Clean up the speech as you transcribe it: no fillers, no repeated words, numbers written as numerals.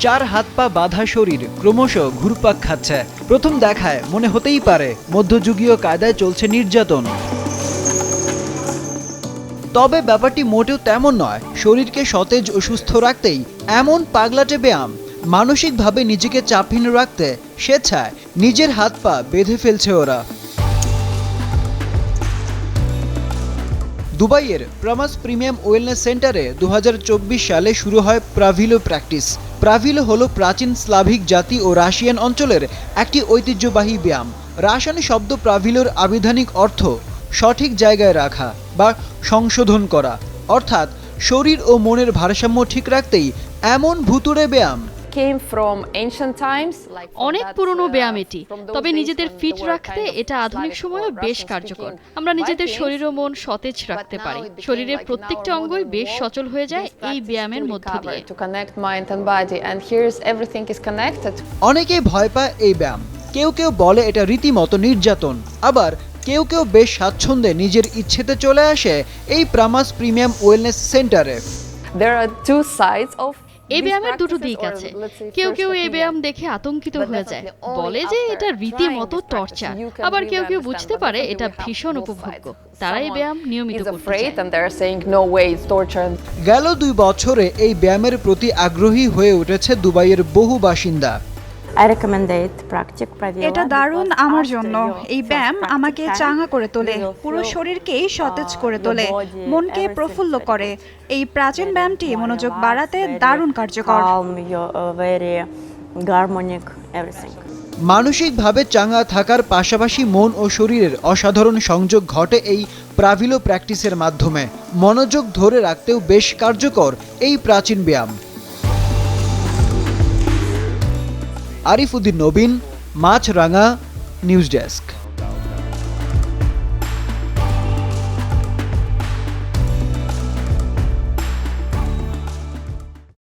চার হাত পা বাঁধা শরীর ক্রমশ ঘুরপাক খাচ্ছে। প্রথম দেখায় মনে হতেই পারে মধ্যযুগীয় কায়দায় চলছে নির্যাতন। তবে ব্যাপারটি মোটেও তেমন নয়। শরীরকে সতেজ ও সুস্থ রাখতেই এমন পাগলাটে ব্যায়াম। মানসিকভাবে নিজেকে চাপহীন রাখতে স্বেচ্ছায় নিজের হাত পা বেঁধে ফেলছে ওরা। দুবাইয়ের প্রমাস প্রিমিয়াম ওয়েলনেস সেন্টারে 2024 সালে শুরু হয় প্রাভিলো প্র্যাকটিস। প্রাভিলো হলো প্রাচীন স্লাভিক জাতি ও রাশিয়ান অঞ্চলের একটি ঐতিহ্যবাহী ব্যায়াম। রাসায়নিক শব্দ প্রাভিলোর আবিধানিক অর্থ সঠিক জায়গায় রাখা বা সংশোধন করা, অর্থাৎ শরীর ও মনের ভারসাম্য ঠিক রাখতেই এমন ভুতুড়ে ব্যায়াম। অনেক পুরনো ব্যায়াম এটি, তবে নিজেদের ফিট রাখতে এটা আধুনিক সময়েও বেশ কার্যকর। আমরা নিজেদের শরীর ও মন সতেজ রাখতে পারি। শরীরের প্রত্যেকটা অঙ্গই বেশ সচল হয়ে যায় এই ব্যায়ামের মধ্য দিয়ে। অনেকেই ভয় পায় এই ব্যায়াম। কেউ কেউ বলে এটা রীতিমতো নির্যাতন, আবার কেউ কেউ বেশ স্বাচ্ছন্দ্যে নিজের ইচ্ছেতে চলে আসে এই প্রামাস প্রিমিয়াম ওয়েলনেস সেন্টারে। এই ব্যায়ামের দুটো দিক আছে। কেউ কেউ এই ব্যায়াম দেখে আতঙ্কিত হয়ে যায়, বলে যে এটা রীতিমতো টর্চার। আবার কেউ কেউ বুঝতে পারে এটা ভীষণ উপভোগ্য, তারা এই ব্যায়াম নিয়মিত করতে চায়। গেল 2 বছরে এই ব্যায়ামের প্রতি আগ্রহী হয়ে উঠেছে দুবাইয়ের বহু বাসিন্দা। এটা দারুণ আমার জন্য। এই ব্যায়াম আমাকে চাঙ্গা করে তোলে, পুরো শরীরকেই সতেজ করে তোলে, মনকে প্রফুল্ল করে। এই প্রাচীন ব্যায়ামটি মনোযোগ বাড়াতে দারুণ কার্যকর। মানসিকভাবে চাঙ্গা থাকার পাশাপাশি মন ও শরীরের অসাধারণ সংযোগ ঘটে এই প্রাভিলো প্র্যাকটিসের মাধ্যমে। মনোযোগ ধরে রাখতেও বেশ কার্যকর এই প্রাচীন ব্যায়াম। আরিফ উদ্দিন নবীন, মাছরাঙা, নিউজ ডেস্ক।